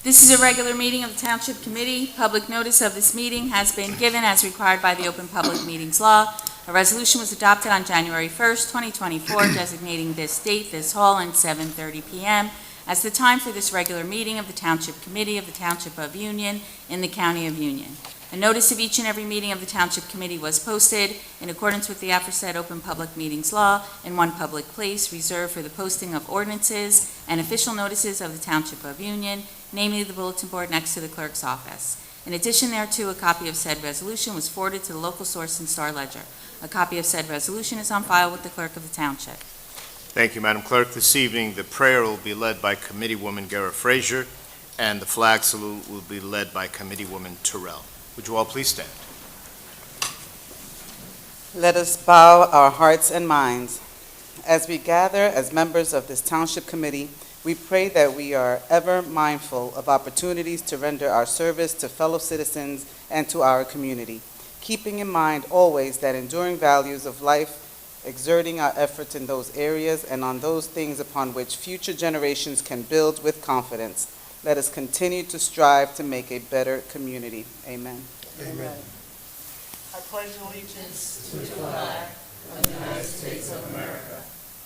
This is a regular meeting of the Township Committee. Public notice of this meeting has been given as required by the Open Public Meetings Law. A resolution was adopted on January 1st, 2024, designating this date, this hall, and 7:30 p.m. as the time for this regular meeting of the Township Committee of the Township of Union in the County of Union. A notice of each and every meeting of the Township Committee was posted in accordance with the aforesaid Open Public Meetings Law in one public place reserved for the posting of ordinances and official notices of the Township of Union, namely the bulletin board next to the clerk's office. In addition thereto, a copy of said resolution was forwarded to the local source in Star Ledger. A copy of said resolution is on file with the clerk of the Township. Thank you, Madam Clerk. This evening, the prayer will be led by Committeewoman Guerra Frazier, and the flag salute will be led by Committeewoman Terrell. Would you all please stand? Let us bow our hearts and minds. As we gather as members of this Township Committee, we pray that we are ever mindful of opportunities to render our service to fellow citizens and to our community, keeping in mind always that enduring values of life, exerting our efforts in those areas and on those things upon which future generations can build with confidence. Let us continue to strive to make a better community. Amen. Amen. I pledge allegiance to the flag of the United States of America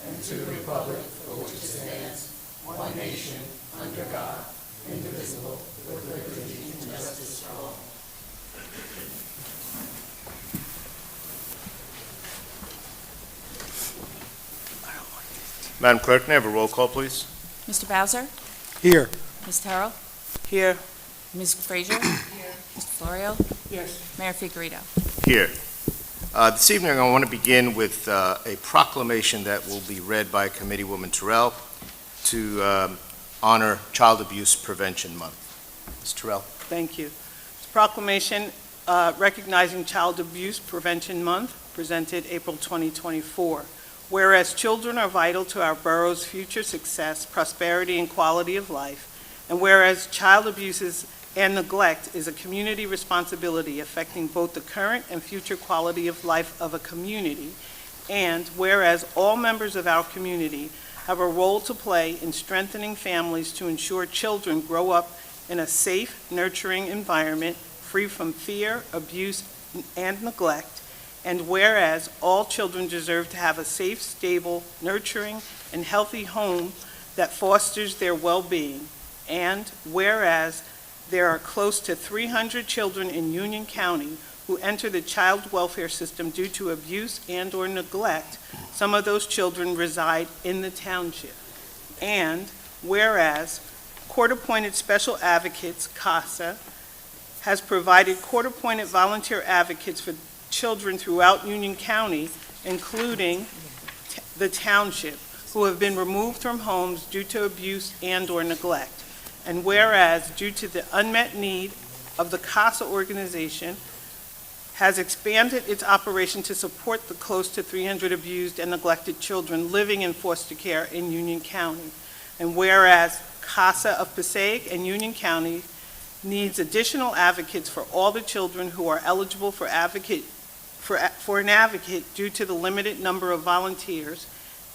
and to the republic for which it stands, one nation, under God, indivisible, with liberty and justice for all. Madam Clerk, may I have a roll call, please? Mr. Bowser? Here. Ms. Terrell? Here. Ms. Frazier? Here. Mr. Florio? Yes. Mayor Figueredo? Here. This evening, I want to begin with a proclamation that will be read by Committeewoman Terrell to honor Child Abuse Prevention Month. Ms. Terrell. Thank you. It's a proclamation recognizing Child Abuse Prevention Month, presented April 2024. Whereas children are vital to our borough's future success, prosperity, and quality of life, and whereas child abuse and neglect is a community responsibility affecting both the current and future quality of life of a community, and whereas all members of our community have a role to play in strengthening families to ensure children grow up in a safe, nurturing environment free from fear, abuse, and neglect, and whereas all children deserve to have a safe, stable, nurturing, and healthy home that fosters their well-being, and whereas there are close to 300 children in Union County who enter the child welfare system due to abuse and/or neglect, some of those children reside in the township. And whereas Court-Appointed Special Advocates, CASA, has provided court-appointed volunteer advocates for children throughout Union County, including the township, who have been removed from homes due to abuse and/or neglect. And whereas, due to the unmet need of the CASA organization, has expanded its operation to support the close to 300 abused and neglected children living in foster care in Union County. And whereas CASA of Passaic and Union County needs additional advocates for all the children who are eligible for an advocate due to the limited number of volunteers,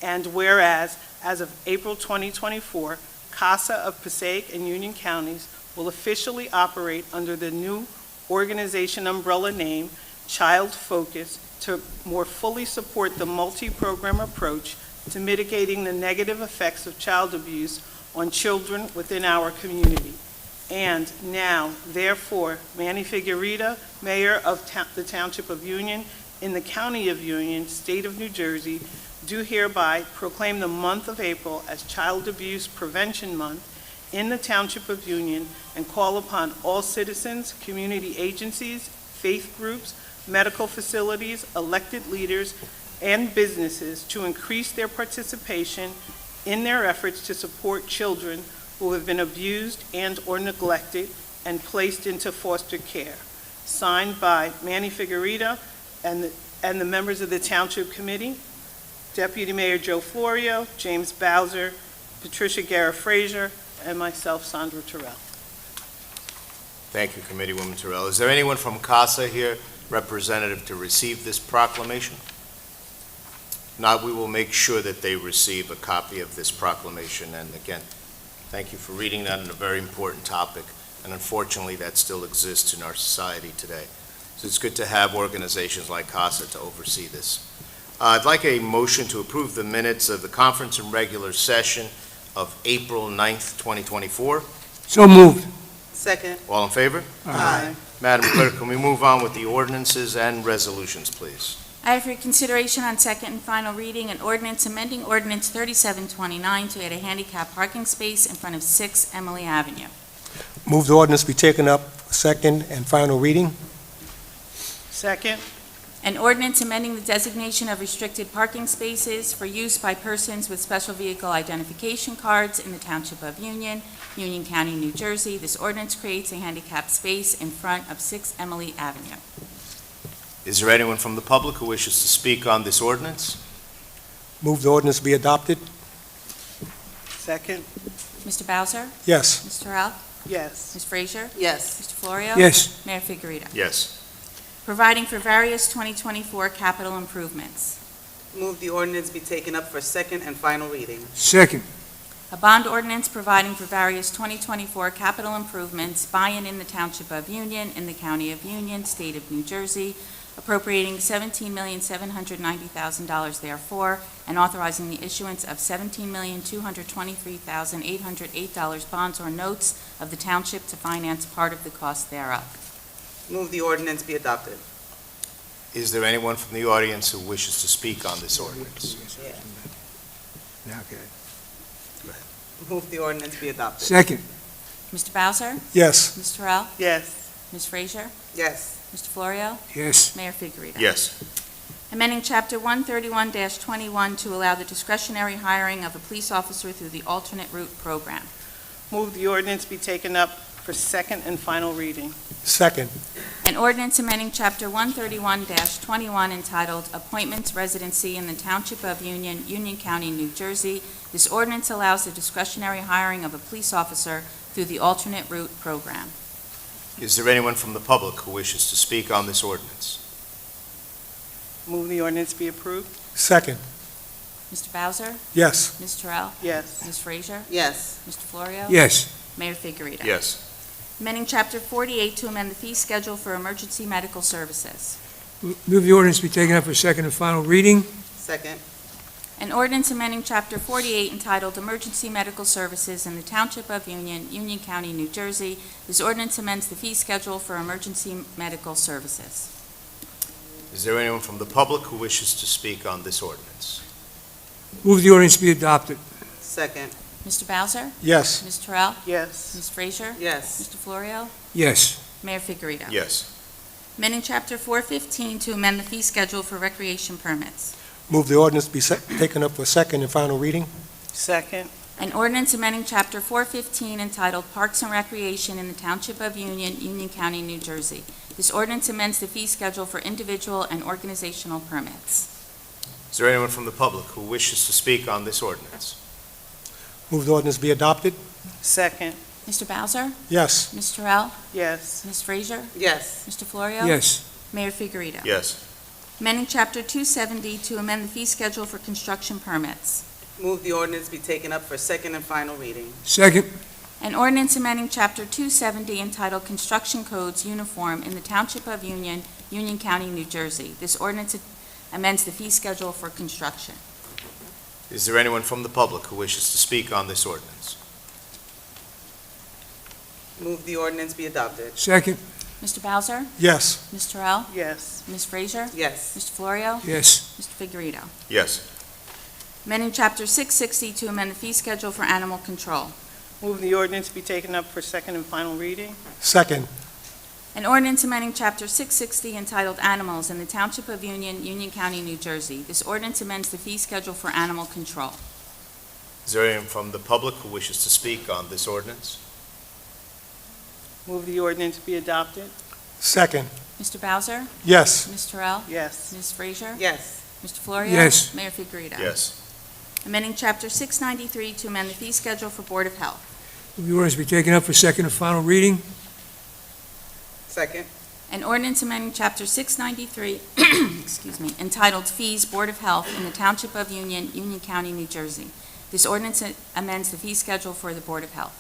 and whereas, as of April 2024, CASA of Passaic and Union Counties will officially operate under the new organization umbrella name, Child Focus, to more fully support the multi-program approach to mitigating the negative effects of child abuse on children within our community. And now, therefore, Manny Figueredo, Mayor of the Township of Union, in the County of Union, State of New Jersey, do hereby proclaim the month of April as Child Abuse Prevention Month in the Township of Union, and call upon all citizens, community agencies, faith groups, medical facilities, elected leaders, and businesses to increase their participation in their efforts to support children who have been abused and/or neglected and placed into foster care. Signed by Manny Figueredo and the members of the Township Committee, Deputy Mayor Joe Florio, James Bowser, Patricia Guerra Frazier, and myself, Sandra Terrell. Thank you, Committeewoman Terrell. Is there anyone from CASA here, representative, to receive this proclamation? If not, we will make sure that they receive a copy of this proclamation. And again, Thank you for reading that on a very important topic, and unfortunately, that still exists in our society today. So it's good to have organizations like CASA to oversee this. I'd like a motion to approve the minutes of the conference and regular session of April 9th, 2024. So moved. Second. All in favor? Aye. Madam Clerk, can we move on with the ordinances and resolutions, please? I have for your consideration on second and final reading an ordinance amending Ordinance 3729 to add a handicap parking space in front of 6 Emily Avenue. Move the ordinance be taken up for second and final reading. Second. An ordinance amending the designation of restricted parking spaces for use by persons with special vehicle identification cards in the Township of Union, Union County, New Jersey. This ordinance creates a handicap space in front of 6 Emily Avenue. Is there anyone from the public who wishes to speak on this ordinance? Move the ordinance be adopted. Second. Mr. Bowser? Yes. Mr. Terrell? Yes. Ms. Frazier? Yes. Mr. Florio? Yes. Mayor Figurito? Yes. Providing for various 2024 capital improvements. Move the ordinance be taken up for second and final reading. Second. A bond ordinance providing for various 2024 capital improvements by and in the Township of Union, in the County of Union, State of New Jersey, appropriating $17,790,000 therefore, and authorizing the issuance of $17,223,808 bonds or notes of the Township to finance part of the cost thereof. Move the ordinance be adopted. Is there anyone from the audience who wishes to speak on this ordinance? Now, okay. Move the ordinance be adopted. Second. Mr. Bowser? Yes. Ms. Terrell? Yes. Ms. Frazier? Yes. Mr. Florio? Yes. Mayor Figurito? Yes. Amending Chapter 131-21 to allow the discretionary hiring of a police officer through the alternate route program. Move the ordinance be taken up for second and final reading. Second. An ordinance amending Chapter 131-21 entitled Appointments Residency in the Township of Union, Union County, New Jersey. This ordinance allows the discretionary hiring of a police officer through the alternate route program. Is there anyone from the public who wishes to speak on this ordinance? Move the ordinance be approved. Second. Mr. Bowser? Yes. Ms. Terrell? Yes. Ms. Frazier? Yes. Mr. Florio? Yes. Mayor Figurito? Yes. Amending Chapter 48 to amend the fee schedule for emergency medical services. Move the ordinance be taken up for second and final reading. Second. An ordinance amending Chapter 48 entitled Emergency Medical Services in the Township of Union, Union County, New Jersey. This ordinance amends the fee schedule for emergency medical services. Is there anyone from the public who wishes to speak on this ordinance? Move the ordinance be adopted. Second. Mr. Bowser? Yes. Ms. Terrell? Yes. Ms. Frazier? Yes. Mr. Florio? Yes. Mayor Figurito? Yes. Amending Chapter 415 to amend the fee schedule for recreation permits. Move the ordinance be taken up for second and final reading. Second. An ordinance amending Chapter 415 entitled Parks and Recreation in the Township of Union, Union County, New Jersey. This ordinance amends the fee schedule for individual and organizational permits. Is there anyone from the public who wishes to speak on this ordinance? Move the ordinance be adopted. Second. Mr. Bowser? Yes. Ms. Terrell? Yes. Ms. Frazier? Yes. Mr. Florio? Yes. Mayor Figurito? Yes. Amending Chapter 270 to amend the fee schedule for construction permits. Move the ordinance be taken up for second and final reading. Second. An ordinance amending Chapter 270 entitled Construction Codes Uniform in the Township of Union, Union County, New Jersey. This ordinance amends the fee schedule for construction. Is there anyone from the public who wishes to speak on this ordinance? Move the ordinance be adopted. Second. Mr. Bowser? Yes. Ms. Terrell? Yes. Ms. Frazier? Yes. Mr. Florio? Yes. Mr. Figurito? Yes. Amending Chapter 660 to amend the fee schedule for animal control. Move the ordinance be taken up for second and final reading. Second. An ordinance amending Chapter 660 entitled Animals in the Township of Union, Union County, New Jersey. This ordinance amends the fee schedule for animal control. Is there anyone from the public who wishes to speak on this ordinance? Move the ordinance be adopted. Second. Mr. Bowser? Yes. Ms. Terrell? Yes. Ms. Frazier? Yes. Mr. Florio? Yes. Mayor Figurito? Yes. Amending Chapter 693 to amend the fee schedule for Board of Health. Move the ordinance be taken up for second and final reading. Second. An ordinance amending Chapter 693, entitled Fees, Board of Health in the Township of Union, Union County, New Jersey. This ordinance amends the fee schedule for the Board of Health.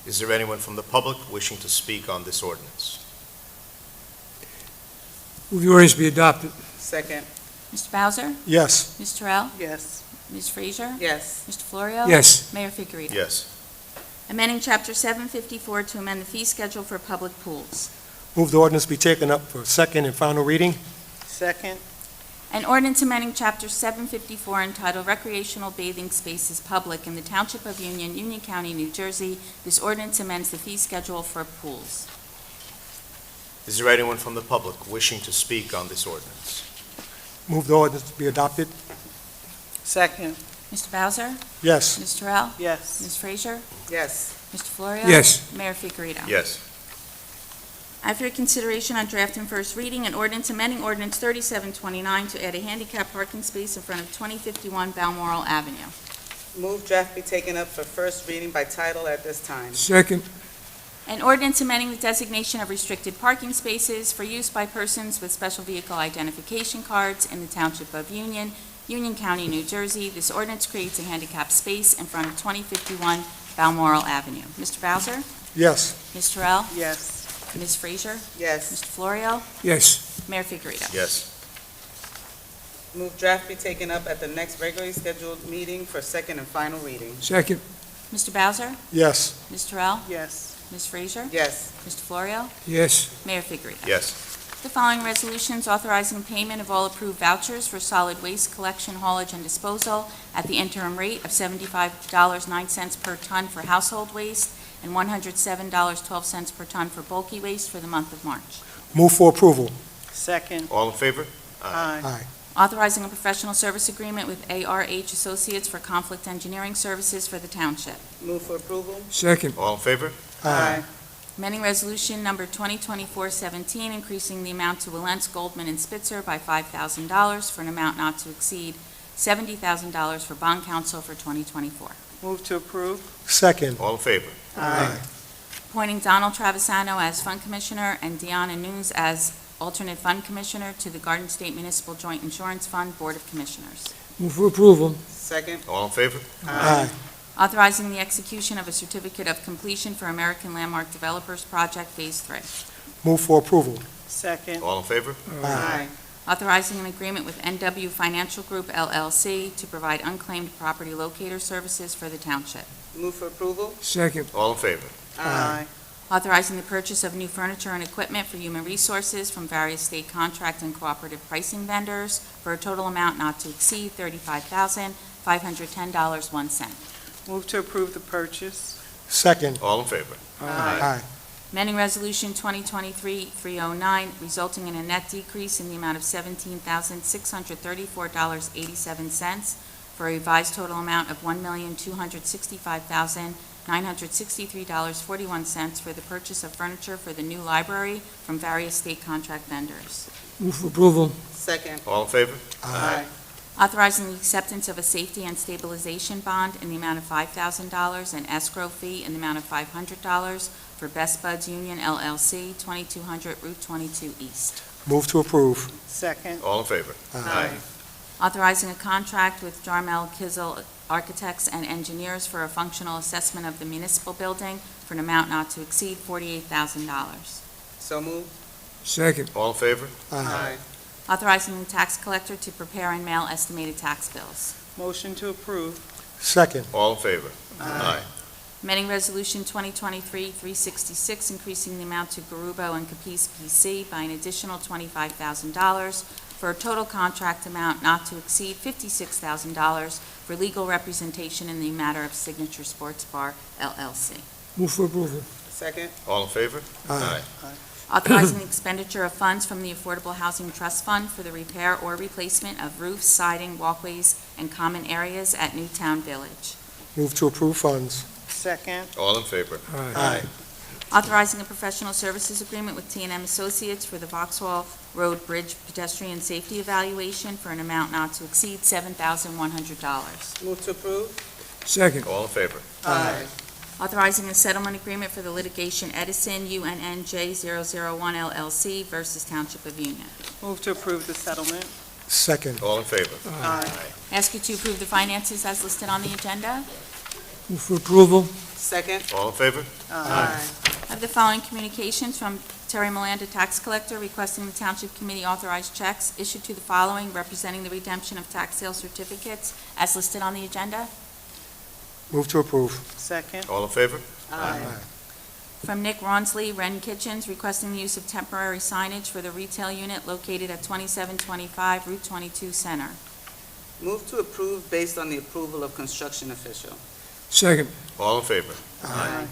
Is there anyone from the public wishing to speak on this ordinance? Move the ordinance be adopted. Second. Mr. Bowser? Yes. Ms. Terrell? Yes. Ms. Frazier? Yes. Mr. Florio? Yes. Mayor Figurito? Yes. Amending Chapter 754 to amend the fee schedule for public pools. Move the ordinance be taken up for second and final reading. Second. An ordinance amending Chapter 754 entitled Recreational Bathing Spaces Public in the Township of Union, Union County, New Jersey. This ordinance amends the fee schedule for pools. Is there anyone from the public wishing to speak on this ordinance? Move the ordinance be adopted. Second. Mr. Bowser? Yes. Ms. Terrell? Yes. Ms. Frazier? Yes. Mr. Florio? Yes. Mayor Figurito? Yes. After consideration on draft and first reading, an ordinance amending ordinance 3729 to add a handicap parking space in front of 2051 Balmoral Avenue. Move draft be taken up for first reading by title at this time. Second. An ordinance amending the designation of restricted parking spaces for use by persons with special vehicle identification cards in the Township of Union, Union County, New Jersey. This ordinance creates a handicap space in front of 2051 Balmoral Avenue. Mr. Bowser? Yes. Ms. Terrell? Yes. Ms. Frazier? Yes. Mr. Florio? Yes. Mayor Figurito? Yes. Move draft be taken up at the next regularly scheduled meeting for second and final reading. Second. Mr. Bowser? Yes. Ms. Terrell? Yes. Ms. Frazier? Yes. Mr. Florio? Yes. Mayor Figurito? Yes. The following resolutions authorizing payment of all approved vouchers for solid waste collection, haulage, and disposal at the interim rate of $75.09 per ton for household waste and $107.12 per ton for bulky waste for the month of March. Move for approval. Second. All in favor? Aye. Aye. Authorizing a professional service agreement with ARH Associates for conflict engineering services for the township. Move for approval. Second. All in favor? Amending Resolution Number 2024-17, increasing the amount to Wilentz, Goldman, and Spitzer by $5,000 for an amount not to exceed $70,000 for bond counsel for 2024. Move to approve. Second. All in favor? Aye. Appointing Donald Travisano as Fund Commissioner and Deanna News as alternate Fund Commissioner to the Garden State Municipal Joint Insurance Fund Board of Commissioners. Move for approval. Second. All in favor? Aye. Authorizing the execution of a certificate of completion for American Landmark Developers Project Phase 3. Move for approval. Second. All in favor? Aye. Authorizing an agreement with NW Financial Group LLC to provide unclaimed property locator services for the township. Move for approval. Second. All in favor? Aye. Authorizing the purchase of new furniture and equipment for human resources from various state contract and cooperative pricing vendors for a total amount not to exceed $35,510.01. Move to approve the purchase. Second. All in favor? Aye. Amending Resolution 2023-309, resulting in a net decrease in the amount of $17,634.87 for a revised total amount of $1,265,963.41 for the purchase of furniture for the new library from various state contract vendors. Move for approval. Second. All in favor? Aye. Authorizing the acceptance of a safety and stabilization bond in the amount of $5,000 and escrow fee in the amount of $500 for Best Buds Union LLC, 2200 Route 22 East. Move to approve. Second. All in favor? Authorizing a contract with Jarmel Kizel Architects and Engineers for a functional assessment of the municipal building for an amount not to exceed $48,000. So moved. Second. All in favor? Aye. Authorizing the tax collector to prepare and mail estimated tax bills. Motion to approve. Second. All in favor? Aye. Amending Resolution 2023-366, increasing the amount to Garubo and Capiz PC by an additional $25,000 for a total contract amount not to exceed $56,000 for legal representation in the matter of Signature Sports Bar LLC. Move for approval. Second. All in favor? Aye. Authorizing the expenditure of funds from the Affordable Housing Trust Fund for the repair or replacement of roofs, siding, walkways, and common areas at Newtown Village. Move to approve funds. Second. All in favor? Aye. Authorizing a professional services agreement with T&M Associates for the Vauxhall Road Bridge pedestrian safety evaluation for an amount not to exceed $7,100. Move to approve. Second. All in favor? Aye. Authorizing a settlement agreement for the litigation Edison UNNJ 001 LLC versus Township of Union. Move to approve the settlement. Second. All in favor? Aye. Ask you to approve the finances as listed on the agenda. Move for approval. Second. All in favor? Aye. I have the following communications from Terry Milanda, tax collector, requesting the Township Committee authorize checks issued to the following representing the redemption of tax sale certificates as listed on the agenda. Move to approve. Second. All in favor? Aye. From Nick Ronsley, Wren Kitchens, requesting the use of temporary signage for the retail unit located at 2725 Route 22 Center. Move to approve based on the approval of construction official. Second. All in favor? Aye.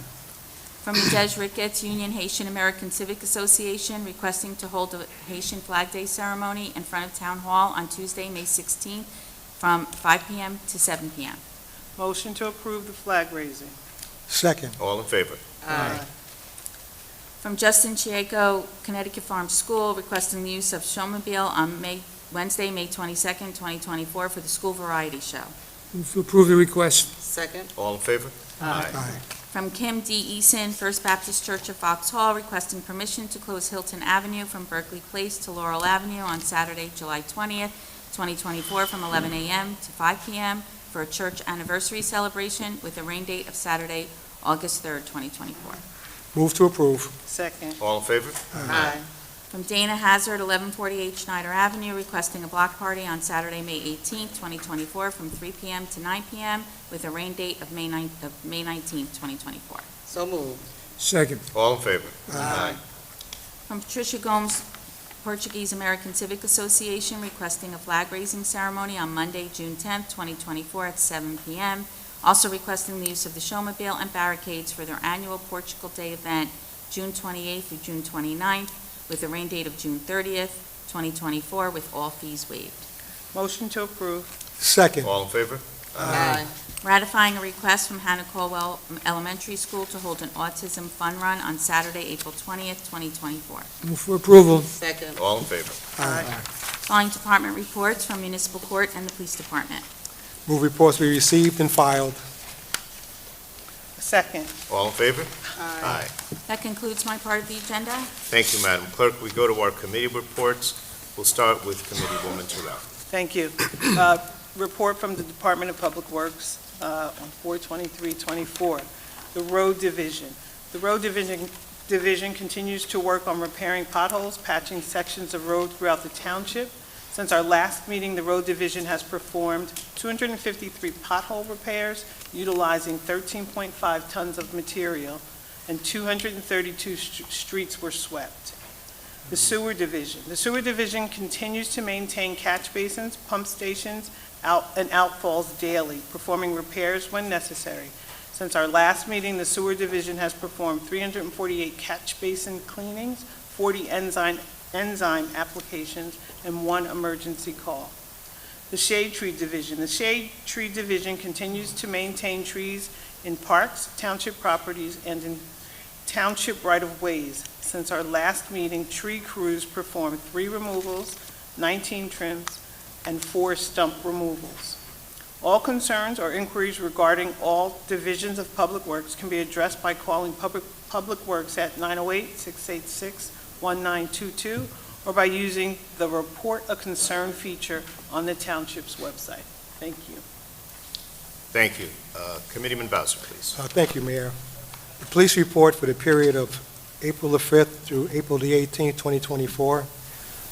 From the Des Ricketts Union Haitian American Civic Association, requesting to hold a Haitian Flag Day ceremony in front of Town Hall on Tuesday, May 16th, from 5 p.m. to 7 p.m. Motion to approve the flag raising. Second. All in favor? Aye. From Justin Chieko, Connecticut Farm School, requesting the use of showmobile on Wednesday, May 22nd, 2024, for the school variety show. Move to approve the request. Second. All in favor? Aye. From Kim D. Eason, First Baptist Church of Fox Hall, requesting permission to close Hilton Avenue from Berkeley Place to Laurel Avenue on Saturday, July 20th, 2024, from 11 a.m. to 5 p.m. for a church anniversary celebration with a rain date of Saturday, August 3rd, 2024. Move to approve. Second. All in favor? Aye. From Dana Hazard, 1148 Schneider Avenue, requesting a block party on Saturday, May 18th, 2024, from 3 p.m. to 9 p.m. with a rain date of May 19th, 2024. So moved. Second. All in favor? Aye. From Patricia Gomes, Portuguese American Civic Association, requesting a flag-raising ceremony on Monday, June 10th, 2024, at 7 p.m. Also requesting the use of the showmobile and barricades for their annual Portugal Day event, June 28th through June 29th, with a rain date of June 30th, 2024, with all fees waived. Motion to approve. Second. All in favor? Aye. Ratifying a request from Hannah Colwell Elementary School to hold an autism fun run on Saturday, April 20th, 2024. Move for approval. Second. All in favor? Aye. Following department reports from Municipal Court and the Police Department. Move reports be received and filed. Second. All in favor? Aye. That concludes my part of the agenda. Thank you, Madam Clerk. We go to our committee reports. We'll start with Committeewoman Terrell. Thank you. Report from the Department of Public Works on 4/23/24. The Road Division. The Road Division continues to work on repairing potholes, patching sections of road throughout the township. Since our last meeting, the Road Division has performed 253 pothole repairs, utilizing 13.5 tons of material, and 232 streets were swept. The Sewer Division. The Sewer Division continues to maintain catch basins, pump stations, and outfalls daily, performing repairs when necessary. Since our last meeting, the Sewer Division has performed 348 catch basin cleanings, 40 enzyme applications, and 1 emergency call. The Shade Tree Division. The Shade Tree Division continues to maintain trees in parks, township properties, and in township right-of-ways. Since our last meeting, tree crews performed 3 removals, 19 trims, and 4 stump removals. All concerns or inquiries regarding all divisions of Public Works can be addressed by calling Public Works at 908-686-1922 or by using the Report a Concern feature on the township's website. Thank you. Thank you. Committeeman Bowser, please. Thank you, Mayor. The police report for the period of April the 5th through April the 18th, 2024.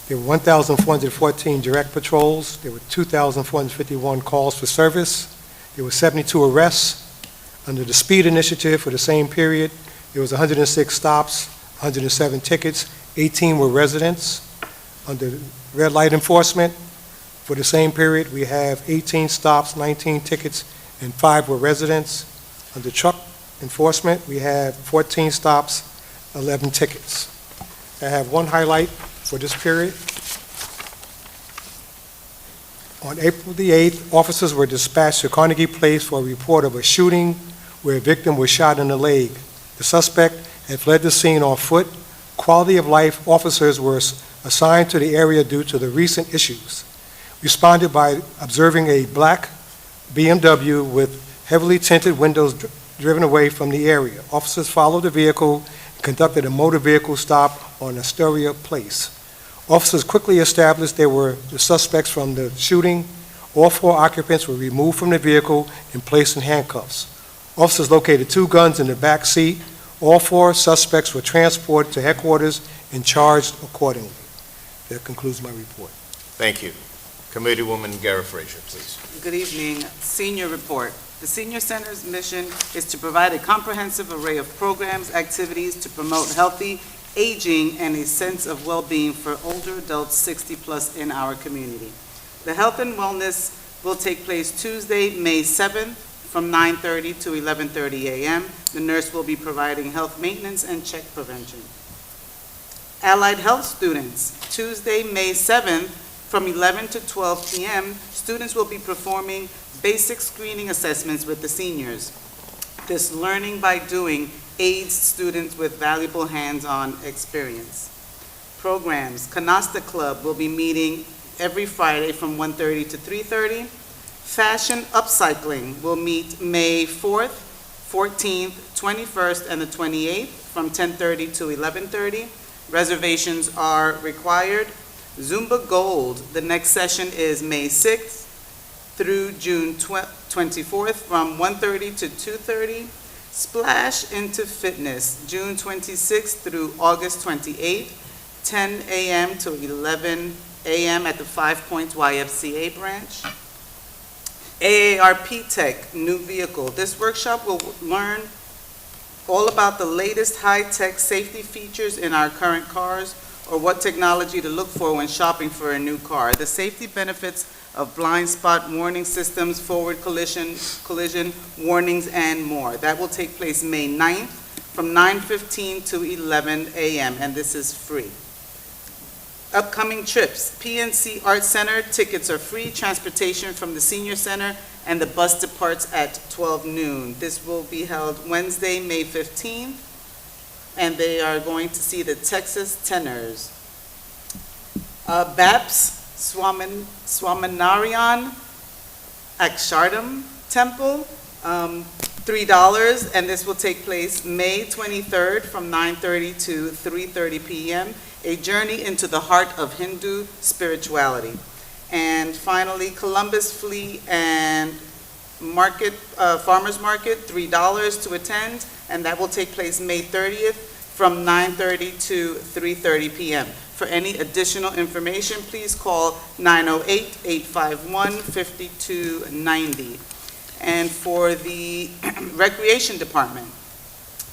There were 1,414 direct patrols. There were 2,451 calls for service. There were 72 arrests. Under the speed initiative for the same period, there was 106 stops, 107 tickets, 18 were residents. Under red light enforcement, for the same period, we have 18 stops, 19 tickets, and 5 were residents. Under truck enforcement, we have 14 stops, 11 tickets. I have one highlight for this period. On April the 8th, officers were dispatched to Carnegie Place for a report of a shooting where a victim was shot in the leg. The suspect had fled the scene on foot. Quality of life officers were assigned to the area due to the recent issues. Responded by observing a black BMW with heavily tinted windows driven away from the area. Officers followed the vehicle and conducted a motor vehicle stop on Astoria Place. Officers quickly established they were the suspects from the shooting. All 4 occupants were removed from the vehicle and placed in handcuffs. Officers located 2 guns in the back seat. All 4 suspects were transported to headquarters and charged accordingly. That concludes my report. Thank you. Committeewoman Garrett Frazier, please. Good evening. Senior report. The Senior Center's mission is to provide a comprehensive array of programs, activities to promote healthy aging and a sense of well-being for older adults 60-plus in our community. The health and wellness will take place Tuesday, May 7th from 9:30 to 11:30 a.m. The nurse will be providing health maintenance and check prevention. Allied health students, Tuesday, May 7th from 11 to 12 p.m., students will be performing basic screening assessments with the seniors. This learning by doing aids students with valuable hands-on experience. Programs, Canasta Club will be meeting every Friday from 1:30 to 3:30. Fashion Upcycling will meet May 4th, 14th, 21st, and the 28th from 10:30 to 11:30. Reservations are required. Zumba Gold, the next session is May 6th through June 24th from 1:30 to 2:30. Splash into Fitness, June 26th through August 28th, 10 a.m. to 11 a.m. at the 5 Points YFCA branch. AARP Tech, new vehicle. This workshop will learn all about the latest high-tech safety features in our current cars, or what technology to look for when shopping for a new car. The safety benefits of blind spot warning systems, forward collision warnings, and more. That will take place May 9th from 9:15 to 11 a.m., and this is free. Upcoming trips, PNC Art Center, tickets are free, transportation from the Senior Center, and the bus departs at 12 noon. This will be held Wednesday, May 15th, and they are going to see the Texas Tenors. BAPS, Swaminarayan Akshardham Temple, $3, and this will take place May 23rd from 9:30 to 3:30 p.m., a journey into the heart of Hindu spirituality. And finally, Columbus Flea and Market, Farmers Market, $3 to attend, and that will take place May 30th from 9:30 to 3:30 p.m. For any additional information, please call 908-851-5290. And for the Recreation Department,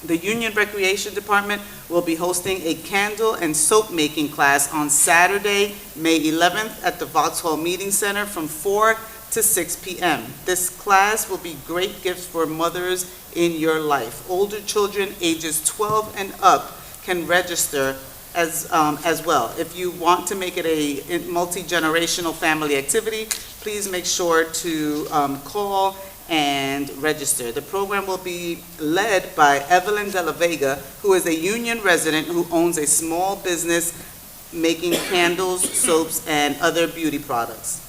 the Union Recreation Department will be hosting a candle and soap making class on Saturday, May 11th at the Vauxhall Meeting Center from 4 to 6 p.m. This class will be great gifts for mothers in your life. Older children ages 12 and up can register as well. If you want to make it a multi-generational family activity, please make sure to call and register. The program will be led by Evelyn De La Vega, who is a Union resident who owns a small business making candles, soaps, and other beauty products.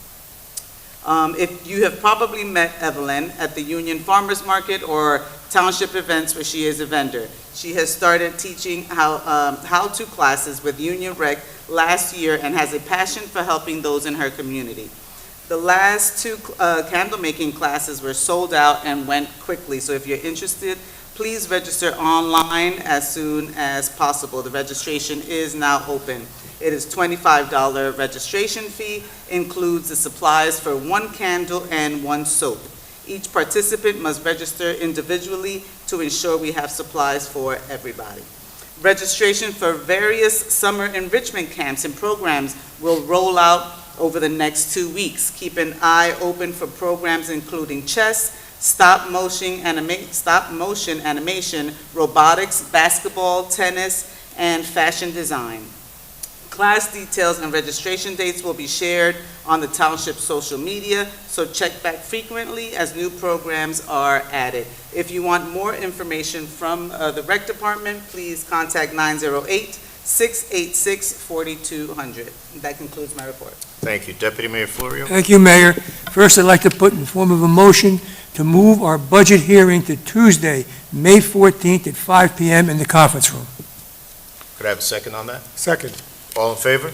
If you have probably met Evelyn at the Union Farmers Market or Township events where she is a vendor. She has started teaching how-to classes with Union Rec last year and has a passion for helping those in her community. The last 2 candle making classes were sold out and went quickly, so if you're interested, please register online as soon as possible. The registration is now open. It is $25 registration fee, includes the supplies for 1 candle and 1 soap. Each participant must register individually to ensure we have supplies for everybody. Registration for various summer enrichment camps and programs will roll out over the next 2 weeks. Keep an eye open for programs including chess, stop motion animation, robotics, basketball, tennis, and fashion design. Class details and registration dates will be shared on the Township social media, so check back frequently as new programs are added. If you want more information from the Rec Department, please contact 908-686-4200. That concludes my report. Thank you. Deputy Mayor Florio? Thank you, Mayor. First, I'd like to put in form of a motion to move our budget hearing to Tuesday, May 14th at 5 p.m. in the conference room. Could I have a second on that? Second. All in favor?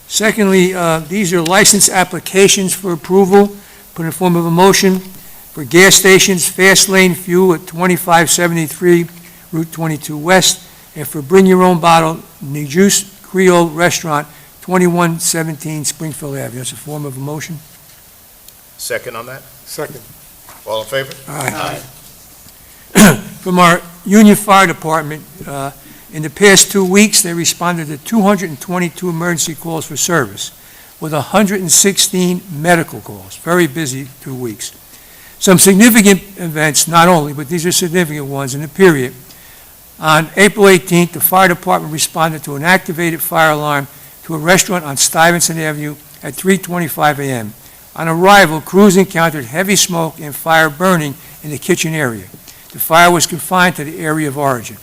Secondly, these are license applications for approval, put in the form of a motion for gas stations, Fast Lane Fuel at 2573 Route 22 West, and for Bring Your Own Bottle, New Juice Creole Restaurant, 2117 Springfield Avenue. That's a form of a motion. Second on that? Second. All in favor? From our Union Fire Department, in the past 2 weeks, they responded to 222 emergency calls for service, with 116 medical calls. Very busy 2 weeks. Some significant events, not only, but these are significant ones in the period. On April 18th, the fire department responded to an activated fire alarm to a restaurant on Stuyvesant Avenue at 3:25 a.m. On arrival, crews encountered heavy smoke and fire burning in the kitchen area. The fire was confined to the area of origin.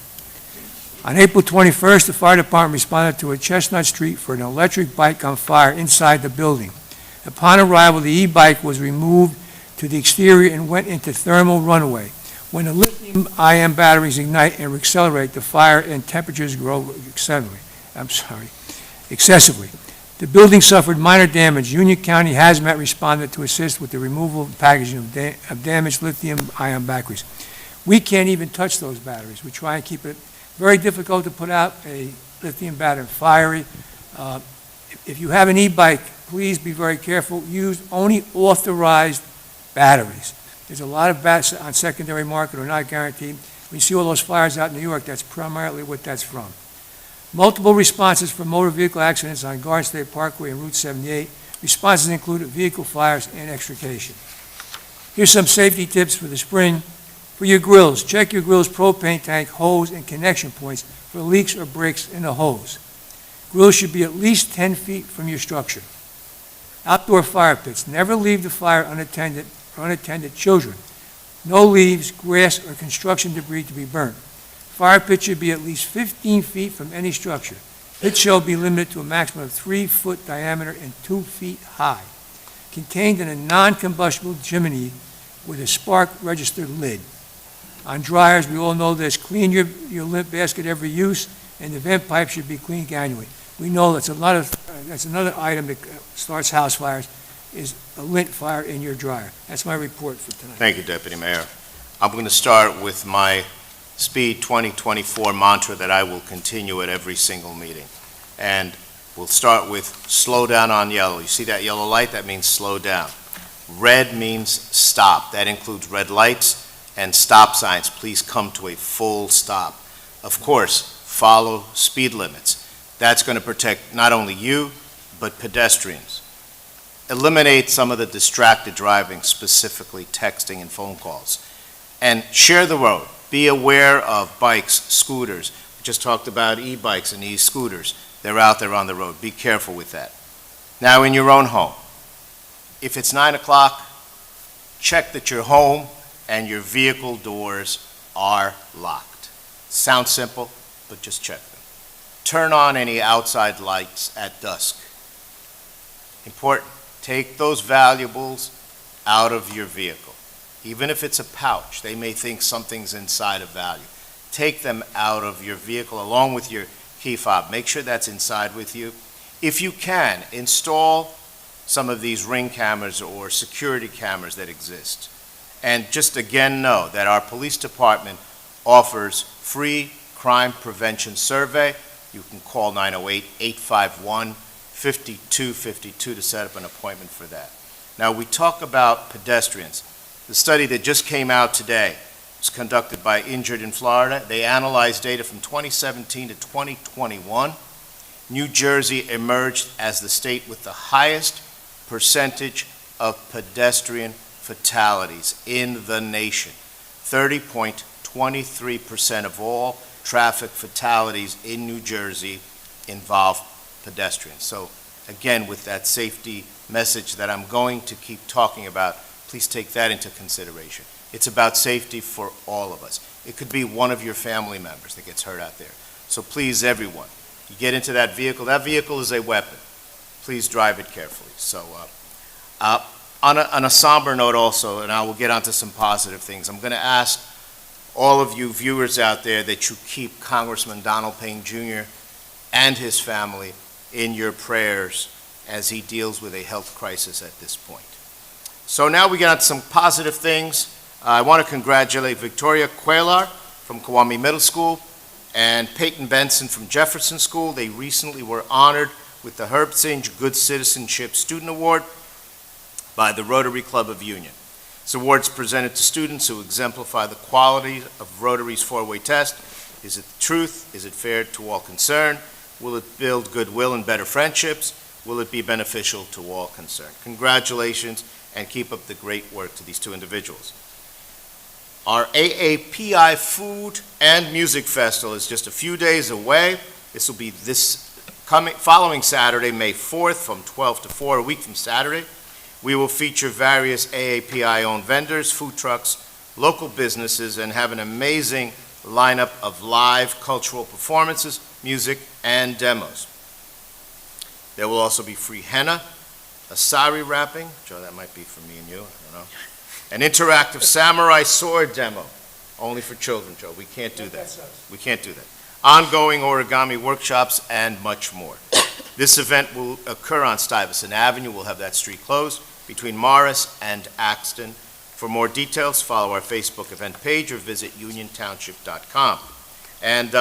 On April 21st, the fire department responded to a Chestnut Street for an electric bike on fire inside the building. Upon arrival, the e-bike was removed to the exterior and went into thermal runaway. When the lithium-ion batteries ignite and accelerate, the fire and temperatures grow excessively. The building suffered minor damage. Union County Hazmat responded to assist with the removal and packaging of damaged lithium-ion batteries. We can't even touch those batteries. We try and keep it very difficult to put out a lithium battery, fiery. If you have an e-bike, please be very careful. Use only authorized batteries. There's a lot of bats on secondary market are not guaranteed. We see all those fires out in New York, that's primarily what that's from. Multiple responses for motor vehicle accidents on Garden State Parkway and Route 78. Responses included vehicle fires and extrication. Here's some safety tips for the spring. For your grills, check your grill's propane tank, hose, and connection points for leaks or breaks in the hose. Grills should be at least 10 feet from your structure. Outdoor fire pits, never leave the fire unattended or unattended children. No leaves, grass, or construction debris to be burnt. Fire pit should be at least 15 feet from any structure. Pit shall be limited to a maximum of 3-foot diameter and 2 feet high. Contained in a non-combustible chimney with a spark registered lid. On dryers, we all know this, clean your lint basket every use, and the vent pipe should be cleaned annually. We know that's another item that starts house fires, is a lint fire in your dryer. That's my report for tonight. Thank you, Deputy Mayor. I'm going to start with my Speed 2024 mantra that I will continue at every single meeting. And we'll start with slow down on yellow. You see that yellow light? That means slow down. Red means stop. That includes red lights and stop signs. Please come to a full stop. Of course, follow speed limits. That's going to protect not only you, but pedestrians. Eliminate some of the distracted driving, specifically texting and phone calls. And share the road. Be aware of bikes, scooters. We just talked about e-bikes and e-scooters. They're out there on the road. Be careful with that. Now, in your own home, if it's 9 o'clock, check that your home and your vehicle doors are locked. Sounds simple, but just check them. Turn on any outside lights at dusk. Important. Take those valuables out of your vehicle. Even if it's a pouch, they may think something's inside of value. Take them out of your vehicle along with your key fob. Make sure that's inside with you. If you can, install some of these ring cameras or security cameras that exist. And just again know that our police department offers free crime prevention survey. You can call 908-851-5252 to set up an appointment for that. Now, we talk about pedestrians. The study that just came out today was conducted by Injured in Florida. They analyzed data from 2017 to 2021. New Jersey emerged as the state with the highest percentage of pedestrian fatalities in the nation. 30.23% of all traffic fatalities in New Jersey involve pedestrians. So again, with that safety message that I'm going to keep talking about, please take that into consideration. It's about safety for all of us. It could be one of your family members that gets hurt out there. So please, everyone, you get into that vehicle is a weapon. Please drive it carefully. So on a somber note also, and I will get onto some positive things, I'm going to ask all of you viewers out there that you keep Congressman Donald Payne Jr. and his family in your prayers as he deals with a health crisis at this point. So now we got some positive things. I want to congratulate Victoria Cuellar from Kawami Middle School and Peyton Benson from Jefferson School. They recently were honored with the Herb Singe Good Citizenship Student Award by the Rotary Club of Union. This award is presented to students who exemplify the quality of Rotary's four-way test. Is it the truth? Is it fair to all concerned? Will it build goodwill and better friendships? Will it be beneficial to all concerned? Congratulations, and keep up the great work to these two individuals. Our AAPI Food and Music Festival is just a few days away. This will be following Saturday, May 4th, from 12 to 4, a week from Saturday. We will feature various AAPI-owned vendors, food trucks, local businesses, and have an amazing lineup of live cultural performances, music, and demos. There will also be free henna, a sari wrapping, Joe, that might be for me and you, I don't know, an interactive samurai sword demo, only for children, Joe, we can't do that. We can't do that. Ongoing origami workshops, and much more. This event will occur on Stuyvesant Avenue. We'll have that street closed between Morris and Axton. For more details, follow our Facebook event page or visit uniontownship.com. And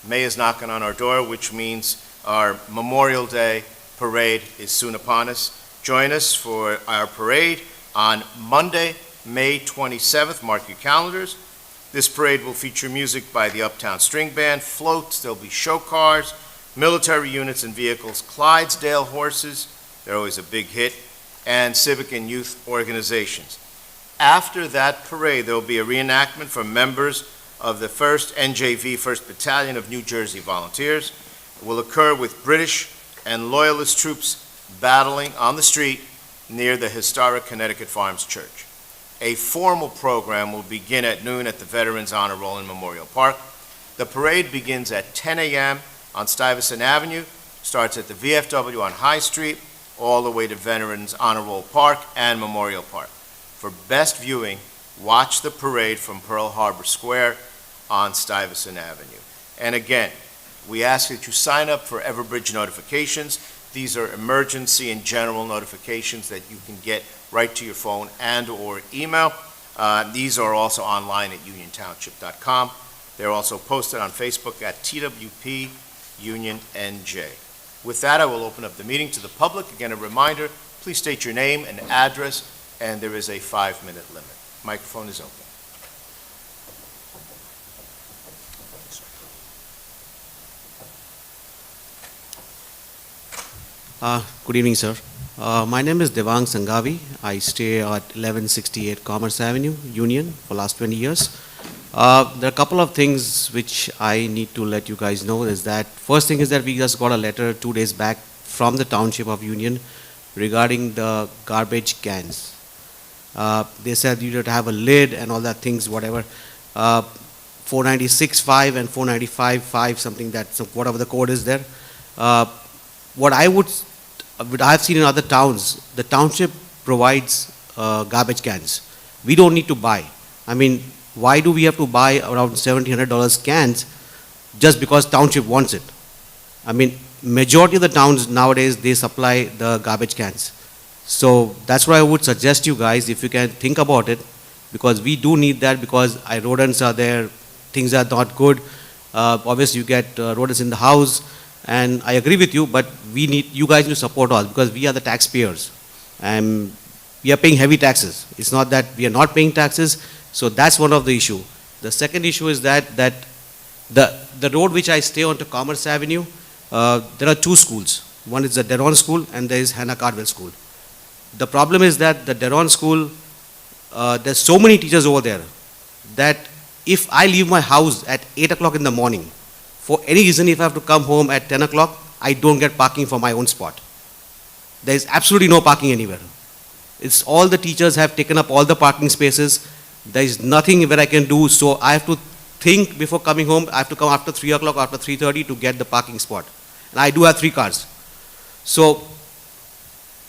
May is knocking on our door, which means our Memorial Day parade is soon upon us. Join us for our parade on Monday, May 27th. Mark your calendars. This parade will feature music by the Uptown String Band, floats, there'll be show cars, military units and vehicles, Clydesdale horses, they're always a big hit, and civic and youth organizations. After that parade, there will be a reenactment from members of the 1st NJV, 1st Battalion of New Jersey Volunteers. It will occur with British and Loyalist troops battling on the street near the historic Connecticut Farms Church. A formal program will begin at noon at the Veterans Honor Roll in Memorial Park. The parade begins at 10 a.m. on Stuyvesant Avenue, starts at the VFW on High Street, all the way to Veterans Honor Roll Park and Memorial Park. For best viewing, watch the parade from Pearl Harbor Square on Stuyvesant Avenue. And again, we ask that you sign up for Everbridge notifications. These are emergency and general notifications that you can get right to your phone and or email. These are also online at uniontownship.com. They're also posted on Facebook at TWP Union NJ. With that, I will open up the meeting to the public. Again, a reminder, please state your name and address, and there is a 5-minute limit. Microphone is open. Good evening, sir. My name is Devang Sanghavi. I stay at 1168 Commerce Avenue, Union, for last 20 years. There are a couple of things which I need to let you guys know. Is that first thing is that we just got a letter 2 days back from the Township of Union regarding the garbage cans. They said you have to have a lid and all that things, whatever. 496.5 and 495.5, something that, so whatever the code is there. What I've seen in other towns, the township provides garbage cans. We don't need to buy. I mean, why do we have to buy around $1,700 cans just because township wants it? I mean, majority of the towns nowadays, they supply the garbage cans. So that's why I would suggest you guys, if you can think about it, because we do need that, because rodents are there, things are not good. Obviously, you get rodents in the house. And I agree with you, but you guys need to support us because we are the taxpayers. And we are paying heavy taxes. It's not that we are not paying taxes. So that's one of the issue. The second issue is that the road which I stay on to Commerce Avenue, there are two schools. One is the Deron School and there is Hannah Cardwell School. The problem is that the Deron School, there's so many teachers over there that if I leave my house at 8 o'clock in the morning, for any reason, if I have to come home at 10 o'clock, I don't get parking for my own spot. There is absolutely no parking anywhere. It's all the teachers have taken up all the parking spaces. There is nothing where I can do, so I have to think before coming home. I have to come after 3 o'clock, after 3:30 to get the parking spot. And I do have 3 cars. So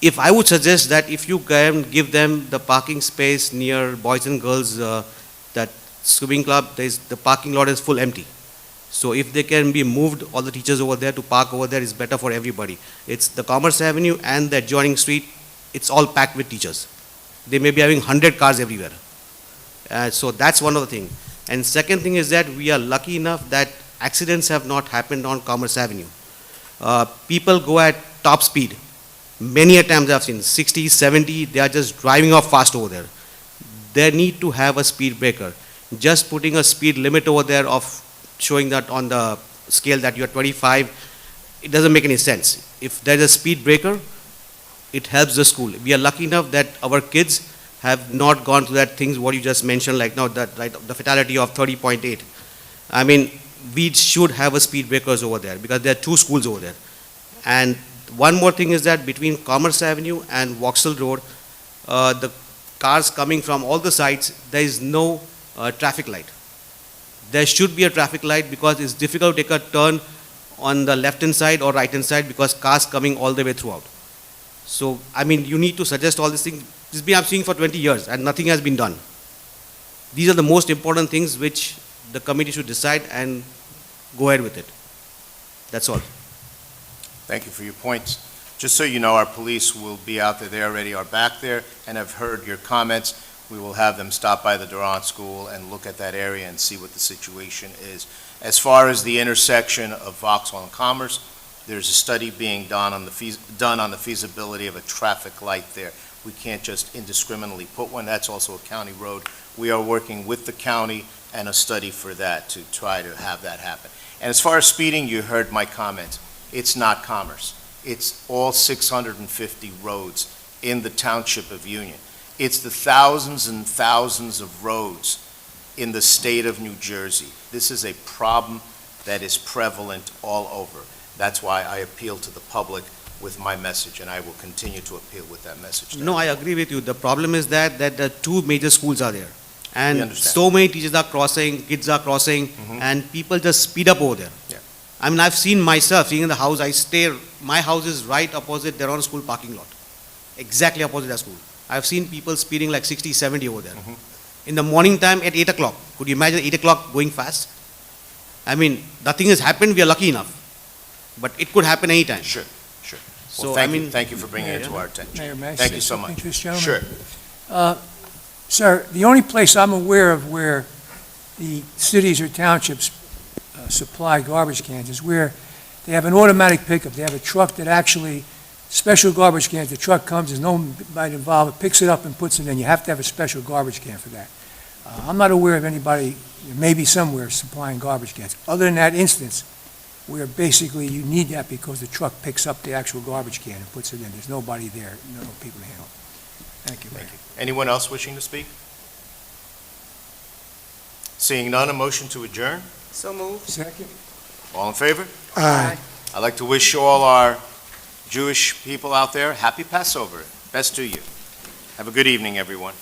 if I would suggest that if you can give them the parking space near Boys and Girls, that swimming club, the parking lot is full empty. So if they can be moved, all the teachers over there to park over there is better for everybody. It's the Commerce Avenue and the adjoining street, it's all packed with teachers. They may be having 100 cars everywhere. So that's one of the things. And second thing is that we are lucky enough that accidents have not happened on Commerce Avenue. People go at top speed. Many a times I've seen 60, 70, they are just driving off fast over there. They need to have a speed breaker. Just putting a speed limit over there of showing that on the scale that you're 25, it doesn't make any sense. If there's a speed breaker, it helps the school. We are lucky enough that our kids have not gone to that things what you just mentioned, like now that right, the fatality of 30.8. I mean, we should have a speed breakers over there because there are two schools over there. And one more thing is that between Commerce Avenue and Vauxhall Road, the cars coming from all the sides, there is no traffic light. There should be a traffic light because it's difficult to take a turn on the left-hand side or right-hand side because cars coming all the way throughout. So, I mean, you need to suggest all these things. This has been I'm seeing for 20 years and nothing has been done. These are the most important things which the committee should decide and go ahead with it. That's all. Thank you for your points. Just so you know, our police will be out there. They already are back there and have heard your comments. We will have them stop by the Durant School and look at that area and see what the situation is. As far as the intersection of Vauxhall and Commerce, there's a study being done on the feasibility of a traffic light there. We can't just indiscriminately put one. That's also a county road. We are working with the county and a study for that to try to have that happen. And as far as speeding, you heard my comments. It's not Commerce. It's all 650 roads in the Township of Union. It's the thousands and thousands of roads in the state of New Jersey. This is a problem that is prevalent all over. That's why I appeal to the public with my message, and I will continue to appeal with that message. No, I agree with you. The problem is that the two major schools are there. We And understand. so many teachers are crossing, kids are crossing, and people just speed up over there. Yeah. I mean, I've seen myself, seeing in the house, I stay, my house is right opposite their own school parking lot. Exactly opposite their school. I've seen people speeding like 60, 70 over there. In the morning time at 8 o'clock. Could you imagine 8 o'clock going fast? I mean, nothing has happened, we are lucky enough. But it could happen anytime. Sure, sure. So, Well, I mean, thank you for bringing it to Mayor, our attention. Mayor, may I Thank say you so something much. to this gentleman? Sure. Sir, the only place I'm aware of where the cities or townships supply garbage cans is where they have an automatic pickup. They have a truck that actually, special garbage cans, the truck comes, there's nobody involved, it picks it up and puts it in. You have to have a special garbage can for that. I'm not aware of anybody, maybe somewhere, supplying garbage cans. Other than that instance, where basically you need that because the truck picks up the actual garbage can and puts it in. There's nobody there, no people to handle it. Thank you, Mayor. Thank you. Anyone else wishing to speak? Seeing none, a motion to adjourn? So moved. Second? All in favor? Aye. I'd like to wish all our Jewish people out there happy Passover. Best to you. Have a good evening, everyone.